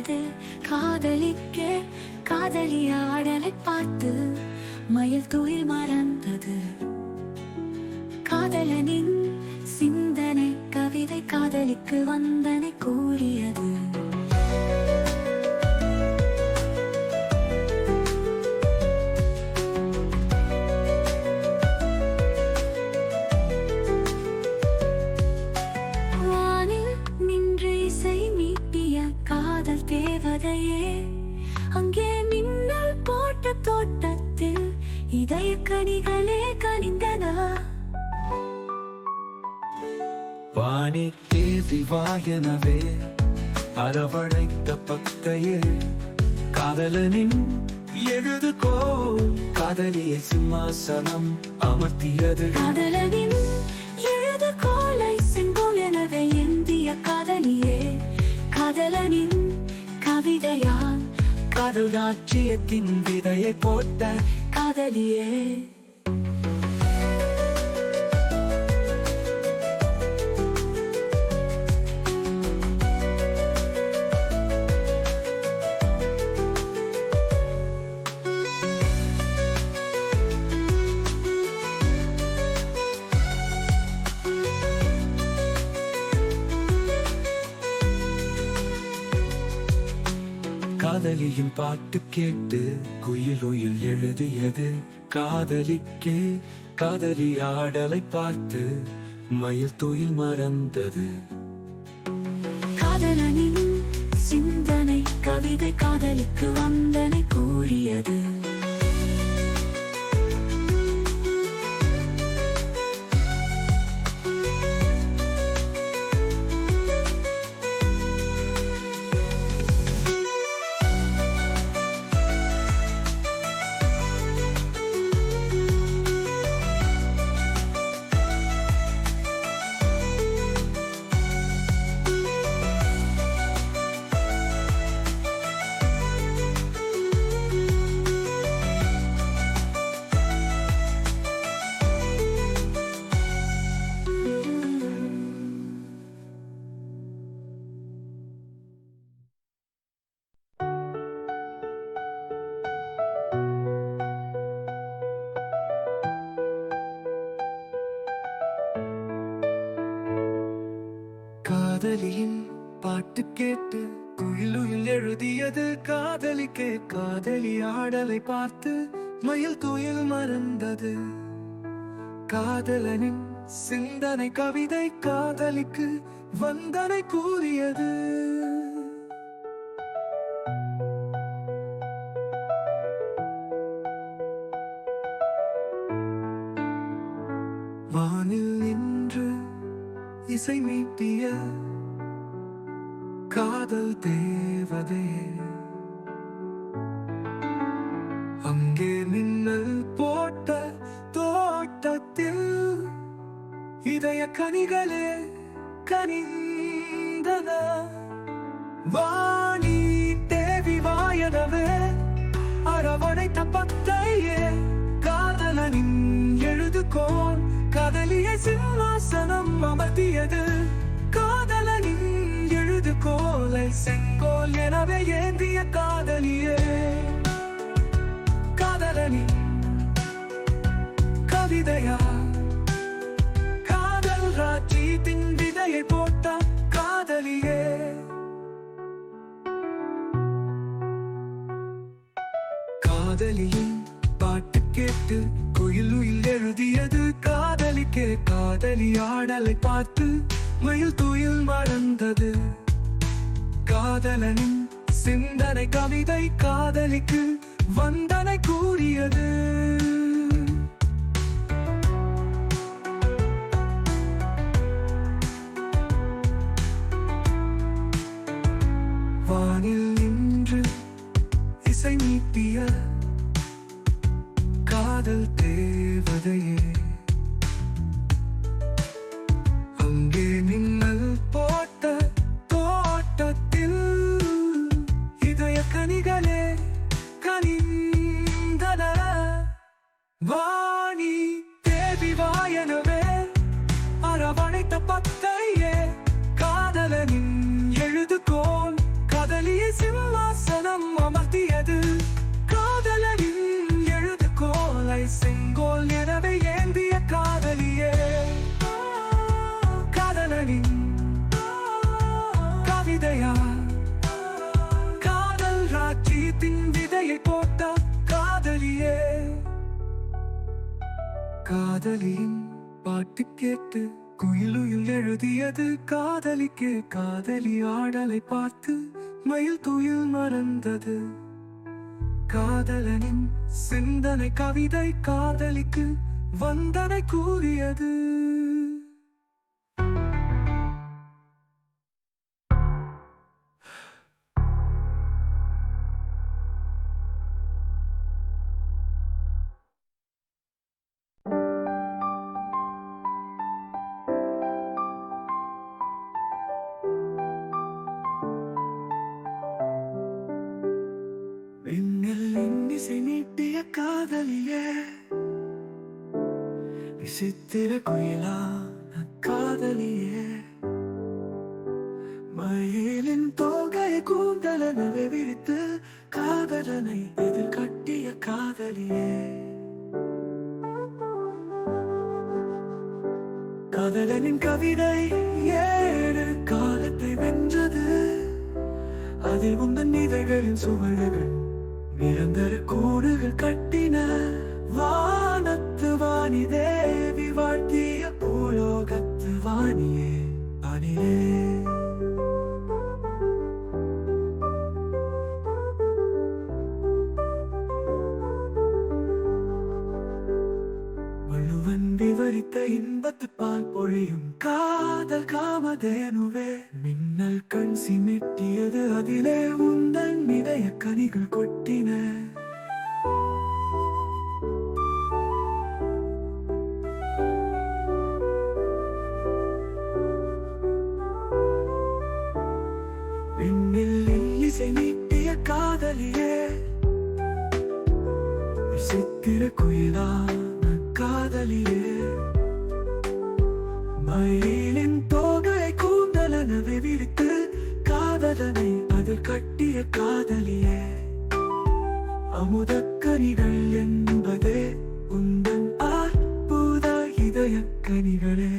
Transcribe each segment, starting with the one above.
கூறியது. காதலிக்கே காதலியாடலை பார்த்து மயில் துயில் மறந்தது. காதலனின் சிந்தனை கவிதை காதலிக்கு வந்தனை கூறியது. வானில் நின்று இசை மீட்டிய காதல் தேவதையே, அங்கே மின்னல் போட்ட தோட்டத்தில் இதய கனிகளே கனிந்தன. வாணி தேதி வாயனவே அரவழைத்த பக்தையே, காதலனின் எழுதுகோள் காதலியை சிம்மாசனம் அமர்த்தியது. காதலனின் எழுதுகோலை செங்கோல் எனவே ஏந்திய காதலியே, காதலனின் கவிதையால் காதல் ராஜ்யத்தின் விதையை போட்ட காதலியே. காதலியின் பாட்டு கேட்டு குயில் உயில் எழுதியது. காதலிக்கே காதலி ஆடலை பார்த்து மயில் துயில் மறந்தது. காதலனின் சிந்தனை கவிதை காதலிக்கு வந்தனை கூறியது. காதலியின் பாட்டு கேட்டு குயிலுயில் எழுதியது. காதலிக்கே காதலி ஆடலை பார்த்து மயில் துயில் மறந்தது. காதலனின் சிந்தனை கவிதை காதலிக்கு வந்தனை கூறியது. வானில் நின்று இசை மீட்டிய காதல் தேவதையே, அங்கே மின்னல் போட்ட தோட்டத்தில் இதய கனிகளே கனிந்தன. வாணி தேவி வாயனவே அரவணைத்த பக்தையே, காதலனின் எழுதுகோள் காதலியை சிம்மாசனம் அமர்த்தியது. காதலனின் எழுதுகோலை செங்கோல் எனவே ஏந்திய காதலியே, காதலனின் கவிதையா காதல் ராஜ்யத்தின் விதையை போட்ட காதலியே. காதலியின் பாட்டு கேட்டு குயிலுயில் எழுதியது. காதலிக்கே காதலி ஆடலை பார்த்து மயில் துயில் மறந்தது. காதலனின் சிந்தனை கவிதை காதலிக்கு வந்தனை கூறியது. வானில் நின்று இசை மீட்டிய காதல் தேவதையே, அங்கே மின்னல் போட்ட தோட்டத்தில் இதய கனிகளே கனிந்தன. வாணி தேவி வாயனவே அரவணைத்த பக்தையே, காதலனின் எழுதுகோள் காதலியை சிம் காதலியின் பாட்டு கேட்டு குயிலுயில் எழுதியது காதலிக்கு காதலி ஆடலை பார்த்து மயில் துயில் மறந்தது. காதலனின் சிந்தனை கவிதை காதலிக்கு வந்தனை கூறியது. விண்ணில் இன்னிசை நீட்டிய காதலியே, விசித்திர குயிலான காதலியே, மயிலின் தோகை கூந்தலனவை விரித்து காதலனை எதிர் கட்டிய காதலியே. காதலனின் கவிதை 7 காலத்தை வென்றது. அதில் உந்தன் இதழ்களின் சுவடுகள் நிரந்தர கூடுகள் கட்டின. வானத்து வாணி தேவி வாழ்த்திய பூலோகத்து வாணியே அணியே. வள்ளுவன் விவரித்த இன்பத்து பால் பொழியும் காதல் காமதேனுவே. மின்னல் கண் சிமிட்டியது அதிலே உந்தன் இதய கனிகள் கொட்டின. விண்ணில் இன்னிசை நீட்டிய காதலியே, விசித்திர குயிலான காதலியே, மயிலின் தோகை கூந்தலனவை விரித்து காதலனை அதில் கட்டிய காதலியே. அமுதக்கனிகள் என்பதே உந்தன் அற்புத இதய கனிகளே.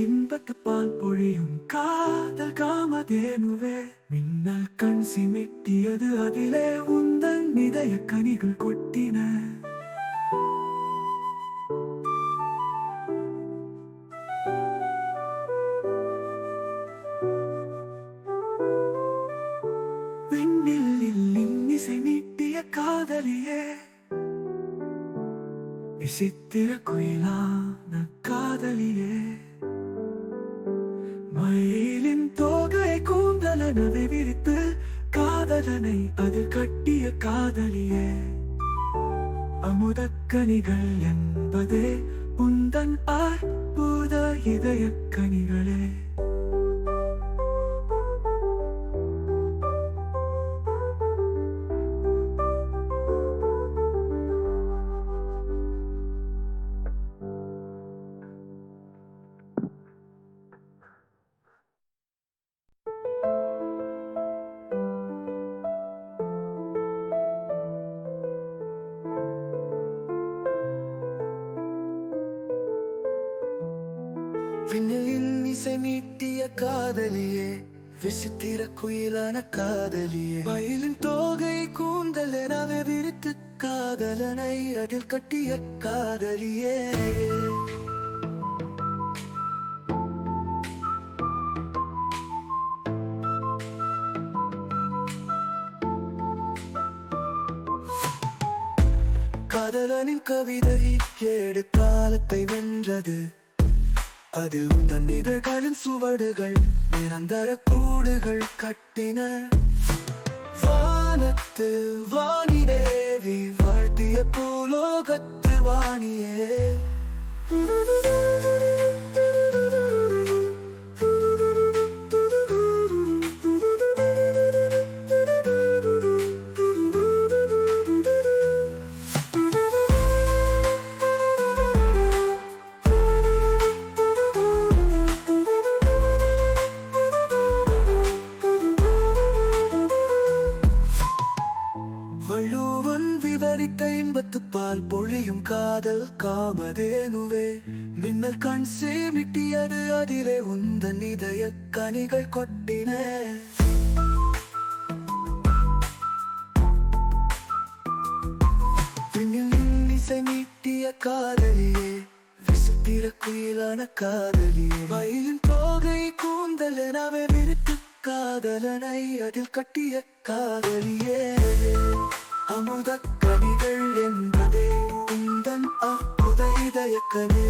இன்பத்து பால் பொழியும் காதல் காமதேனுவே. மின்னல் கண் சிமிட்டியது அதிலே உந்தன் இதய கனிகள் கொட்டின. விண்ணில் இன்னிசை நீட்டிய காதலியே, விசித்திர குயிலான காதலியே, மயிலின் தோகை கூந்தலனவை விரித்து காதலனை அதில் கட்டிய காதலியே. அமுதக்கனிகள் என்பதே உந்தன் அற்புத இதய கனிகளே. விண்ணில் இசை மீட்டிய காதலியே, விசித்திர குயிலான காதலியே, மயிலின் தோகை கூந்தலனவை விரித்து காதலனை அதில் கட்டிய காதலியே. காதலனின் கவிதை 7 காலத்தை வென்றது. அதில் உந்தன் இதழ்களின் சுவடுகள் நிரந்தர கூடுகள் கட்டின. வானத்து வாணி தேவி வாழ்த்திய பூலோகத்து வாணியே. இன்பத்து பால் பொழியும் காதல் காமதேனுவே மின்னல் கண் சேமிட்டியது அதிலே உந்தன் இதய கனிகள் கொட்டின இசை மீட்டிய காதலியே விசித்திர குயிலான காதலியே மயிலின் தோகை கூந்தல் எனவே விருத்து காதலனை அதில் கட்டிய காதலியே அமுத கவிகள் என்பதே உந்தன் அற்புத இதய கனே